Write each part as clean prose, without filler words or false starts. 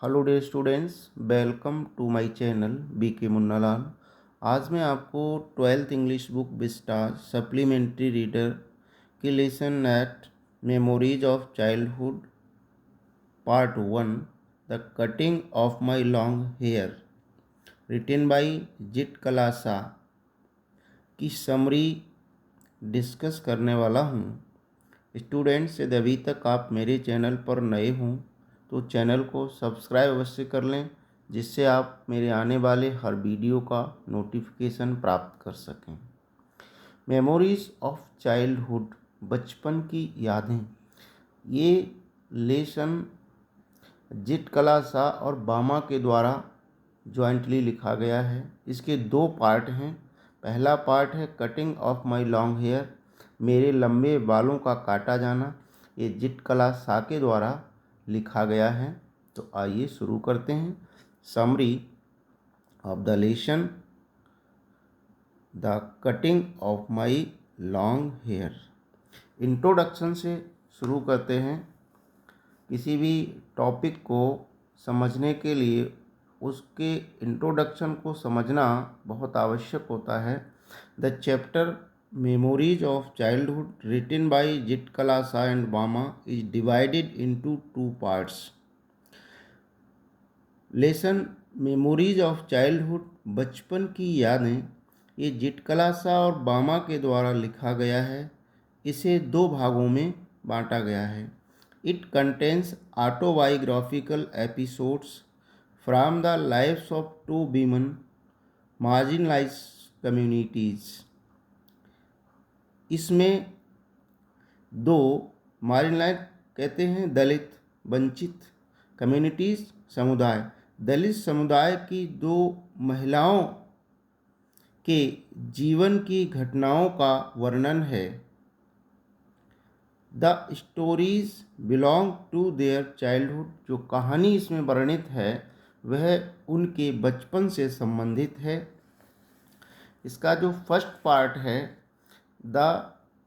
Hello dear students, welcome to my channel BK Munnalal. आज मैं आपको 12th English book Vistas supplementary reader की lesson eight memories of childhood part 1 the cutting of my long hair written by Zitkala Shah की summary discuss करने वाला हूँ। Students, यदि अभी तक आप मेरे चैनल पर नए हों तो चैनल को सब्सक्राइब अवश्य कर लें, जिससे आप मेरे आने वाले हर वीडियो का नोटिफिकेशन प्राप्त कर सकें। मेमोरीज ऑफ चाइल्डहुड, बचपन की यादें। ये लेसन जित कला शाह और बामा के द्वारा जॉइंटली लिखा गया है। इसके दो पार्ट हैं। पहला पार्ट है cutting of my long hair, मेरे लंबे बालों का काटा जाना। ये जित कला शाह के द्वारा लिखा गया है। तो आइए शुरू करते हैं। Summary of the lesson the cutting of my long hair. Introduction से शुरू करते हैं। किसी भी टॉपिक को समझने के लिए उसके इंट्रोडक्शन को समझना बहुत आवश्यक होता है। The chapter memories of childhood written by Zitkala Sa and Bama is divided into two parts. Lesson memories of childhood, बचपन की यादें, ये जित कला शाह और बामा के द्वारा लिखा गया है। इसे दो भागों में बांटा गया है। It contains autobiographical episodes from the lives of two women marginalised communities. इसमें दो मार्जिनलाइज्ड कहते हैं दलित, वंचित, कम्युनिटीज़ समुदाय, दलित समुदाय की दो महिलाओं के जीवन की घटनाओं का वर्णन है। The stories belong to their childhood, जो कहानी इसमें वर्णित है वह उनके बचपन से संबंधित है। इसका जो फर्स्ट पार्ट है the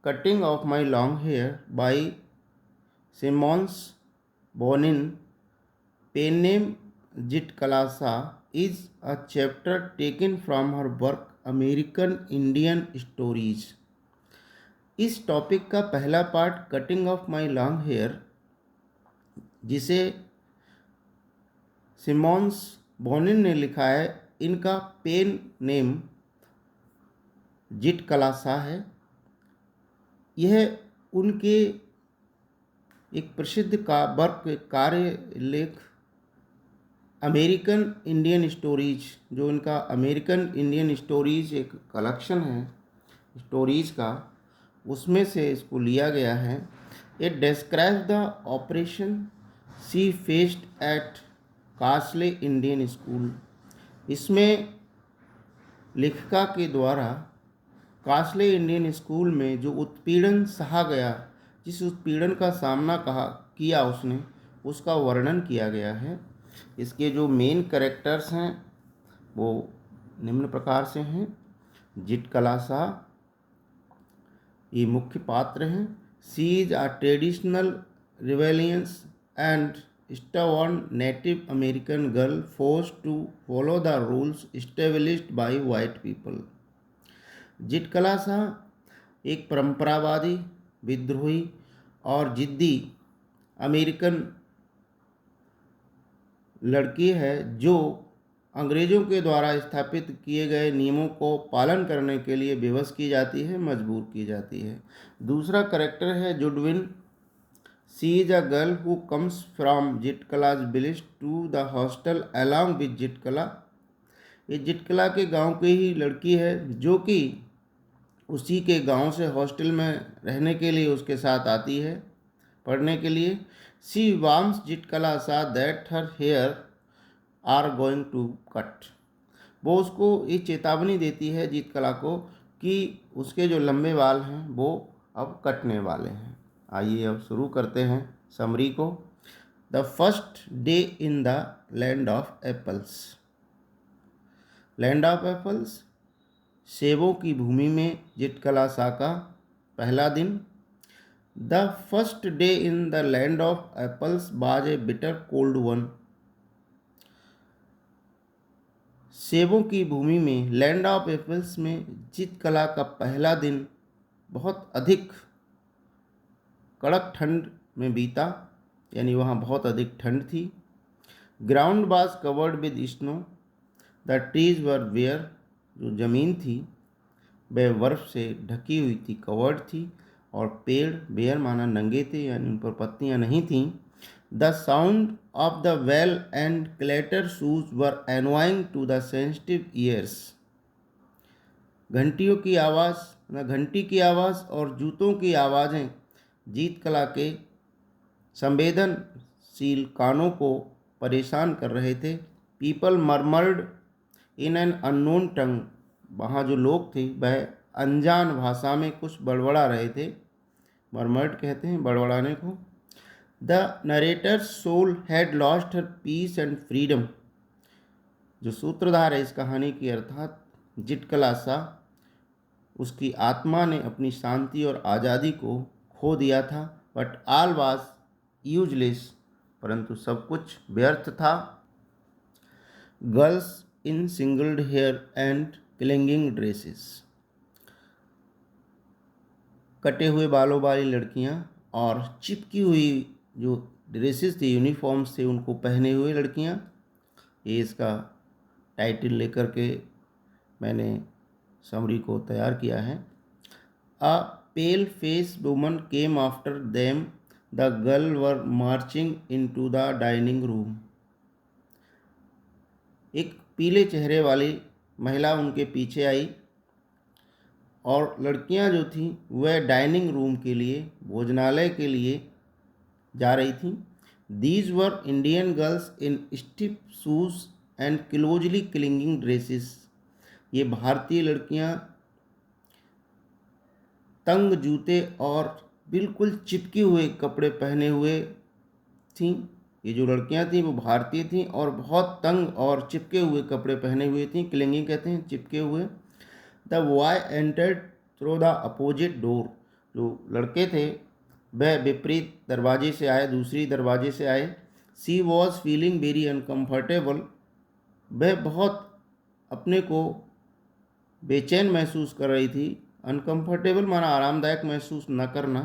cutting of my long hair by Simmons Bonnin, pen name Zitkala Sa, is a chapter taken from her work American Indian stories. इस टॉपिक का पहला part cutting of my long hair, जिसे Simmons Bonnin ने लिखा है, इनका pen name Zitkala Shah है। यह उनके एक प्रसिद्ध कार्य लेख अमेरिकन इंडियन स्टोरीज, जो इनका अमेरिकन इंडियन स्टोरीज एक कलेक्शन है स्टोरीज का, उसमें से इसको लिया गया है। It describes the operation she faced at Carlisle Indian school. इसमें लेखिका के द्वारा कास्ले इंडियन स्कूल में जो उत्पीड़न सहा गया, जिस उत्पीड़न का सामना किया उसने, उसका वर्णन किया गया है। इसके जो मेन कैरेक्टर्स हैं वो निम्न प्रकार से हैं। जित कला शाह ये मुख्य पात्र हैं। She is a traditional rebellious and stubborn native American girl forced to follow the rules established by white people. Zitkala Shah एक परंपरावादी, विद्रोही और जिद्दी अमेरिकन लड़की है जो अंग्रेज़ों के द्वारा स्थापित किए गए नियमों को पालन करने के लिए विवश की जाती है, मजबूर की जाती है। दूसरा करेक्टर है Judewin. She is a girl who comes from Zitkala's village to the hostel along with Zitkala. ये जित कला के गांव की ही लड़की है जो कि उसी के गांव से हॉस्टल में रहने के लिए उसके साथ आती है पढ़ने के लिए। She warns Zitkala Sa that her hair are going to cut. वो उसको ये चेतावनी देती है जीत कला को कि उसके जो लंबे बाल हैं वो अब कटने वाले हैं। आइए अब शुरू करते हैं समरी को। The first day in the land of apples. Land of apples, सेबों की भूमि में जित कला शाह का पहला दिन। The first day in the land of apples was a bitter cold one. सेबों की भूमि में लैंड ऑफ एप्पल्स में चित्रकला का पहला दिन बहुत अधिक कड़क ठंड में बीता, यानी वहाँ बहुत अधिक ठंड थी। Ground was covered with snow, the trees were bare, जो ज़मीन थी वह बर्फ से ढकी हुई थी, कवर्ड थी, और पेड़ बेयर माना नंगे थे, यानी उन पर पत्तियां नहीं थीं। The sound of the bell and clatter shoes were annoying to the sensitive ears. घंटियों की आवाज़, घंटी की आवाज़ और जूतों की आवाज़ें जीत कला के संवेदनशील कानों को परेशान कर रहे थे। People murmured in an unknown tongue, वहाँ जो लोग थे वह अनजान भाषा में कुछ बड़बड़ा रहे थे। मर्मर्ड कहते हैं बड़बड़ाने को। The narrator's soul had lost her peace and freedom, जो सूत्रधार है इस कहानी की अर्थात जिटकला सा, उसकी आत्मा ने अपनी शांति और आज़ादी को खो दिया था। बट ऑल वाज यूजलेस, परंतु सब कुछ व्यर्थ था। Girls in shingled hair and clinging dresses, कटे हुए बालों वाली लड़कियां और चिपकी हुई जो ड्रेसेस थी, यूनिफॉर्म्स थे, उनको पहने हुए लड़कियां। ये इसका टाइटल लेकर के मैंने समरी को तैयार किया है। A pale face woman came after them, the girl were marching into the dining room. एक पीले चेहरे वाली महिला उनके पीछे आई और लड़कियां जो थीं वह डाइनिंग रूम के लिए, भोजनालय के लिए जा रही थीं। These were Indian girls in stiff shoes and closely clinging dresses. ये भारतीय लड़कियां तंग जूते और बिल्कुल चिपके हुए कपड़े पहने हुए थीं। ये जो लड़कियां थीं वो भारतीय थीं और बहुत तंग और चिपके हुए कपड़े पहने हुए थीं। क्लिंगिंग कहते हैं चिपके हुए। The boy entered through the opposite door, जो लड़के थे वह विपरीत दरवाजे से आए, दूसरी दरवाजे से आए। सी वॉज फीलिंग वेरी अनकम्फर्टेबल, वह बहुत अपने को बेचैन महसूस कर रही थी। अनकम्फर्टेबल माना आरामदायक महसूस न करना।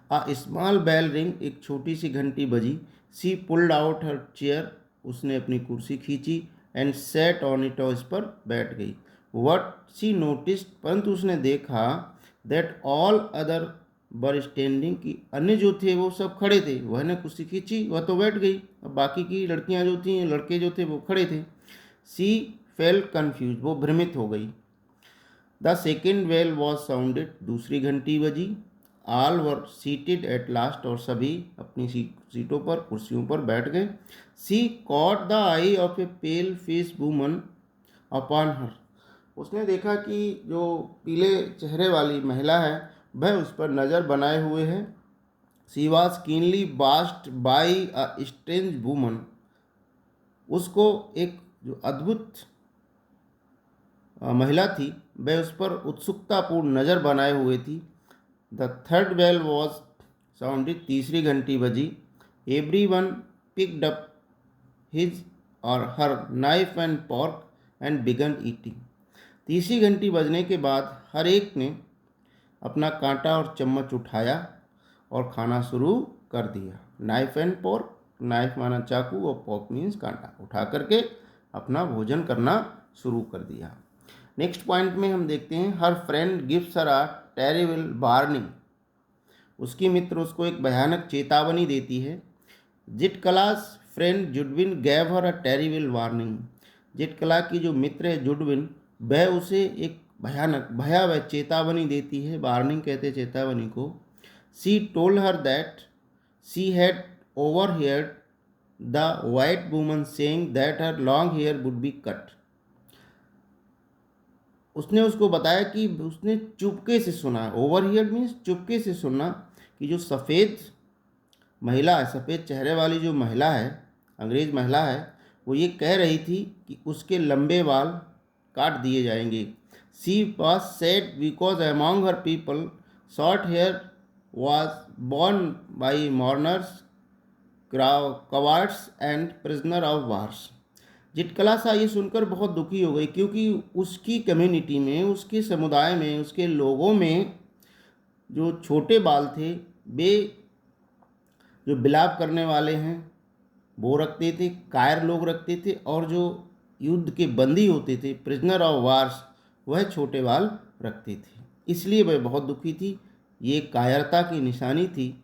आ स्मॉल बेल रिंग, एक छोटी सी घंटी बजी। सी पुल्ड आउट हर चेयर, उसने अपनी कुर्सी खींची। एंड सेट ऑन इट, और इस पर बैठ गई। वट सी नोटिस्ड, परंतु उसने देखा that all other were standing, की अन्य जो थे वो सब खड़े थे। वह ने कुर्सी खींची, वह तो बैठ गई, अब बाकी की लड़कियां जो थी, लड़के जो थे वो खड़े थे। सी फेल्ट कन्फ्यूज, वो भ्रमित हो गई। The second bell was sounded, दूसरी घंटी बजी। All were seated at last, और सभी अपनी सीटों पर, कुर्सियों पर बैठ गए। She caught the eye of a pale face woman upon her, उसने देखा कि जो पीले चेहरे वाली महिला है वह उस पर नज़र बनाए हुए है। She was keenly watched by a strange woman, उसको एक जो अद्भुत महिला थी वह उस पर उत्सुकतापूर्ण नज़र बनाए हुए थी। The third bell was sounded, तीसरी घंटी बजी। Every one picked up his or her knife and fork and began eating. तीसरी घंटी बजने के बाद हर एक ने अपना कांटा और चम्मच उठाया और खाना शुरू कर दिया। नाइफ एंड पॉर्क, नाइफ माना चाकू और पॉर्क मीन्स कांटा, उठा करके अपना भोजन करना शुरू कर दिया। नेक्स्ट पॉइंट में हम देखते हैं, her friend gives her a terrible warning, उसकी मित्र उसको एक भयानक चेतावनी देती है। Zitkala's friend Judewin gave her a terrible warning, Zitkala की जो मित्र है जुडविन, वह उसे एक भयानक भयावह चेतावनी देती है। वार्निंग कहते हैं चेतावनी को। She told her that she had overheard the white woman saying that her long hair would be cut, उसने उसको बताया कि उसने चुपके से सुना है। ओवरहियर्ड मीन्स चुपके से सुनना, कि जो सफ़ेद महिला है, सफ़ेद चेहरे वाली जो महिला है, अंग्रेज़ महिला है, वो ये कह रही थी कि उसके लंबे बाल काट दिए जाएंगे। She was sad because among her people short hair was worn by mourners, cowards and prisoner of wars. Zitkala Sa ये सुनकर बहुत दुखी हो गई, क्योंकि उसकी कम्युनिटी में, उसके समुदाय में, उसके लोगों में जो छोटे बाल थे, वे जो बिलाप करने वाले हैं वो रखते थे, कायर लोग रखते थे, और जो युद्ध के बंदी होते थे, प्रिजनर ऑफ वार्स, वह छोटे बाल रखते थे। इसलिए वह बहुत दुखी थी। ये कायरता की निशानी थी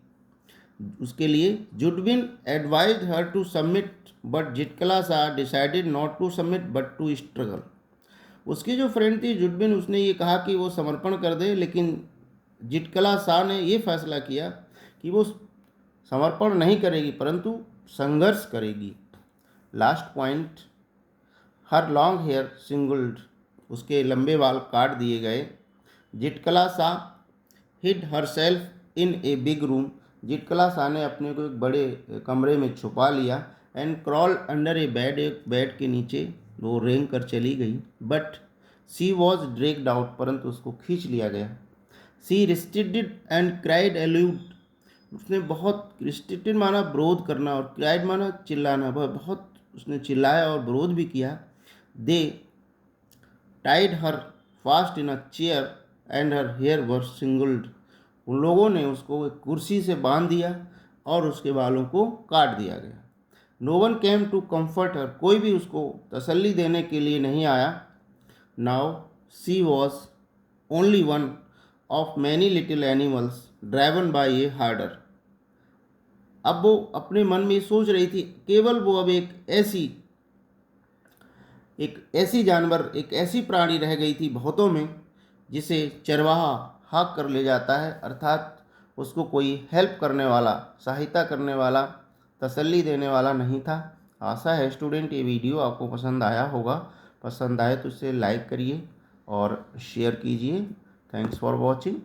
उसके लिए। Judewin advised her to submit, but Zitkala Sa decided not to submit but to struggle. उसकी जो फ्रेंड थी जुडविन, उसने ये कहा कि वो समर्पण कर दे, लेकिन जिटकलासा ने ये फैसला किया कि वो समर्पण नहीं करेगी परंतु संघर्ष करेगी। Last point, her long hair shingled, उसके लंबे बाल काट दिए गए। Zitkala Sa hid herself in a big room, Zitkala Sa ने अपने को एक बड़े कमरे में छुपा लिया। And crawl under a bed, एक बेड के नीचे वो रेंग कर चली गई। But she was dragged out, परंतु उसको खींच लिया गया। She restricted and cried aloud, उसने बहुत रिस्ट्रिक्टेड माना विरोध करना, और क्राइड माना चिल्लाना, वह बहुत उसने चिल्लाया और विरोध भी किया। They tied her fast in a chair and her hair were shingled, उन लोगों ने उसको एक कुर्सी से बांध दिया और उसके बालों को काट दिया गया। No one came to comfort her, कोई भी उसको तसल्ली देने के लिए नहीं आया। Now she was only one of many little animals driven by a herder. अब वो अपने मन में सोच रही थी, केवल वो अब एक ऐसी जानवर, एक ऐसी प्राणी रह गई थी बहुतों में, जिसे चरवाहा हाँक कर ले जाता है, अर्थात उसको कोई हेल्प करने वाला, सहायता करने वाला, तसल्ली देने वाला नहीं था। आशा है स्टूडेंट ये वीडियो आपको पसंद आया होगा। पसंद आए तो इसे लाइक करिए और शेयर कीजिए। Thanks for watching.